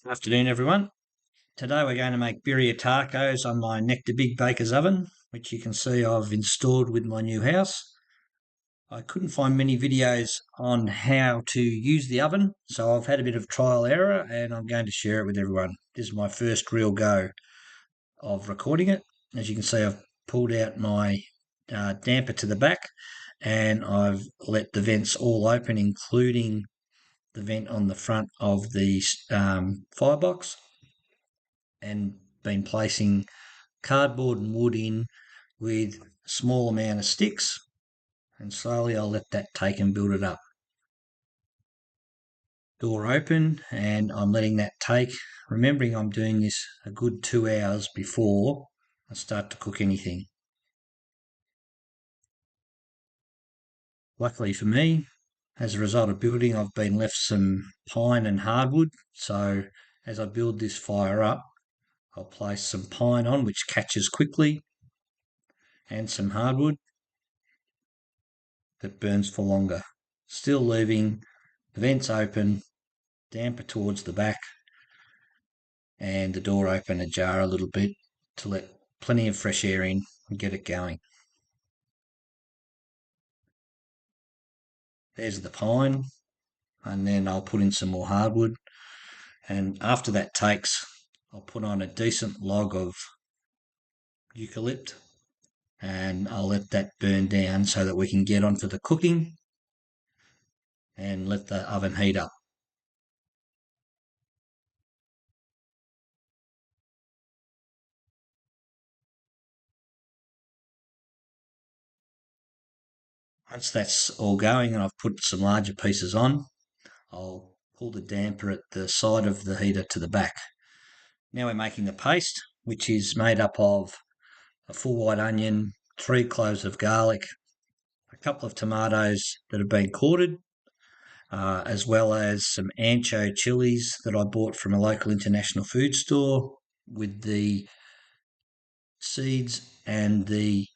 Afternoon, everyone. Today we're going to make birria tacos on my Nectar Big Baker's oven, which you can see I've installed with my new house. I couldn't find many videos on how to use the oven, so I've had a bit of trial error and I'm going to share it with everyone. This is my first real go of recording it. As you can see, I've pulled out my damper to the back and I've let the vents all open, including the vent on the front of the firebox, and been placing cardboard and wood in with a small amount of sticks, and slowly I'll let that take and build it up. Door open, and I'm letting that take, remembering I'm doing this a good 2 hours before I start to cook anything. Luckily for me, as a result of building, I've been left some pine and hardwood, so as I build this fire up, I'll place some pine on, which catches quickly, and some hardwood that burns for longer, still leaving the vents open, damper towards the back, and the door open ajar a little bit to let plenty of fresh air in and get it going. There's the pine, and then I'll put in some more hardwood, and after that takes, I'll put on a decent log of eucalypt and I'll let that burn down so that we can get onto the cooking and let the oven heat up. Once that's all going and I've put some larger pieces on, I'll pull the damper at the side of the heater to the back. Now we're making the paste, which is made up of a full white onion, 3 cloves of garlic, a couple of tomatoes that have been quartered, as well as some ancho chilies that I bought from a local international food store with the seeds and the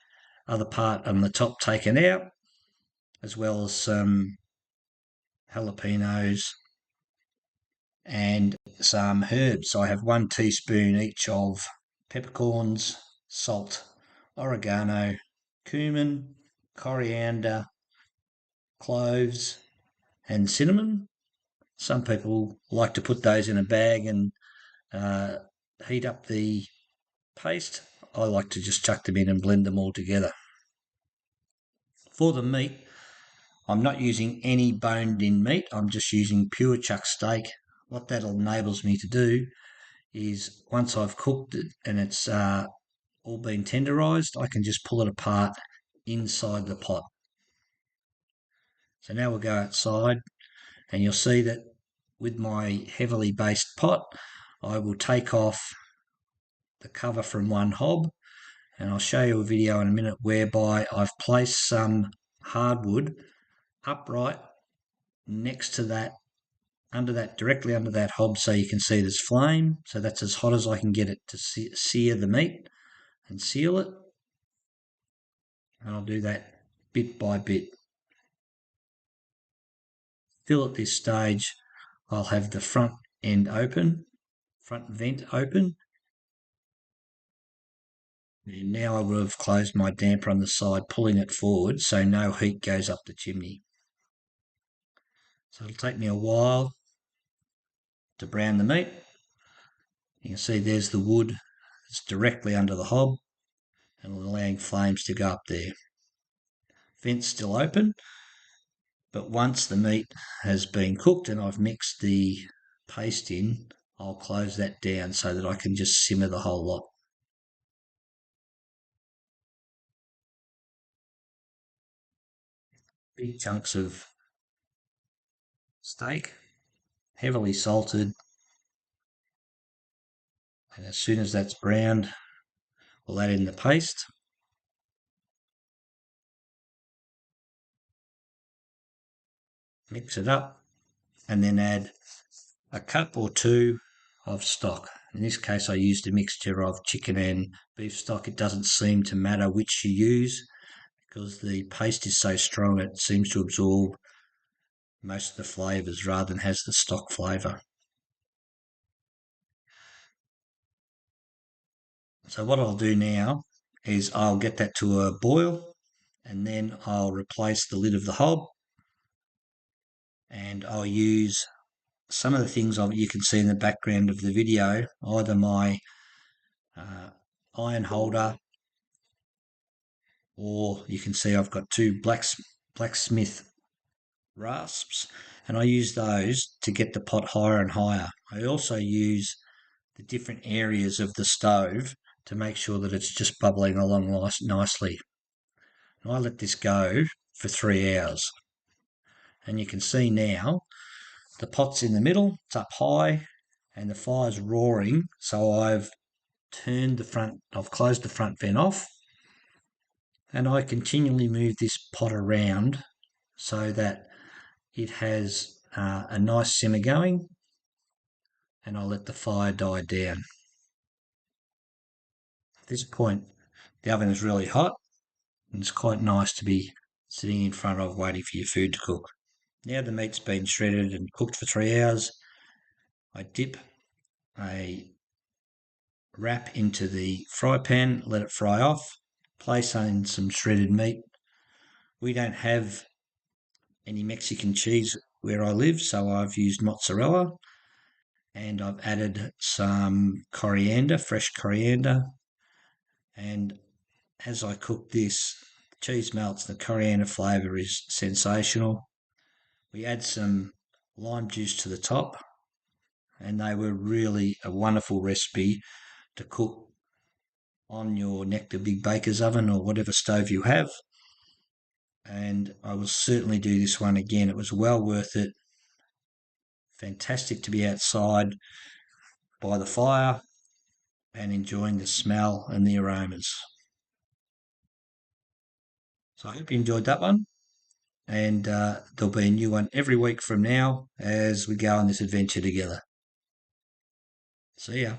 other part on the top taken out, as well as some jalapenos and some herbs. I have 1 teaspoon each of peppercorns, salt, oregano, cumin, coriander, cloves, and cinnamon. Some people like to put those in a bag and uh, heat up the paste. I like to just chuck them in and blend them all together. For the meat, I'm not using any boned in meat. I'm just using pure chuck steak. What that enables me to do is once I've cooked it and it's all been tenderised, I can just pull it apart inside the pot. So now we'll go outside and you'll see that with my heavily based pot, I will take off the cover from one hob, and I'll show you a video in a minute whereby I've placed some hardwood upright next to that, directly under that hob, so you can see there's flame. So that's as hot as I can get it to sear the meat and seal it. And I'll do that bit by bit. Still at this stage, I'll have the front vent open, and now I will have closed my damper on the side, pulling it forward so no heat goes up the chimney. So it'll take me a while to brown the meat. You can see there's the wood. It's directly under the hob and allowing flames to go up there. Vent's still open, but once the meat has been cooked and I've mixed the paste in, I'll close that down so that I can just simmer the whole lot. Big chunks of steak, heavily salted, and as soon as that's browned, we'll add in the paste. Mix it up and then add a cup or 2 of stock. In this case, I used a mixture of chicken and beef stock. It doesn't seem to matter which you use because the paste is so strong it seems to absorb most of the flavours rather than has the stock flavour. So what I'll do now is I'll get that to a boil, and then I'll replace the lid of the hob, and I'll use some of the things you can see in the background of the video, either my uh, iron holder, or you can see I've got two blacksmith rasps, and I use those to get the pot higher and higher. I also use the different areas of the stove to make sure that it's just bubbling along nicely. And I let this go for 3 hours. And you can see now the pot's in the middle, it's up high, and the fire's roaring. So I've closed the front vent off, and I continually move this pot around so that it has a nice simmer going, and I'll let the fire die down. At this point, the oven is really hot, and it's quite nice to be sitting in front of waiting for your food to cook. Now the meat's been shredded and cooked for 3 hours. I dip a wrap into the fry pan, let it fry off, place in some shredded meat. We don't have any Mexican cheese where I live, so I've used mozzarella, and I've added some coriander, fresh coriander. And as I cook this, the cheese melts, the coriander flavour is sensational. We add some lime juice to the top, and they were really a wonderful recipe to cook on your Nectre Big Baker's oven or whatever stove you have. And I will certainly do this one again. It was well worth it. Fantastic to be outside by the fire and enjoying the smell and the aromas. So I hope you enjoyed that one. And there'll be a new one every week from now as we go on this adventure together. See ya.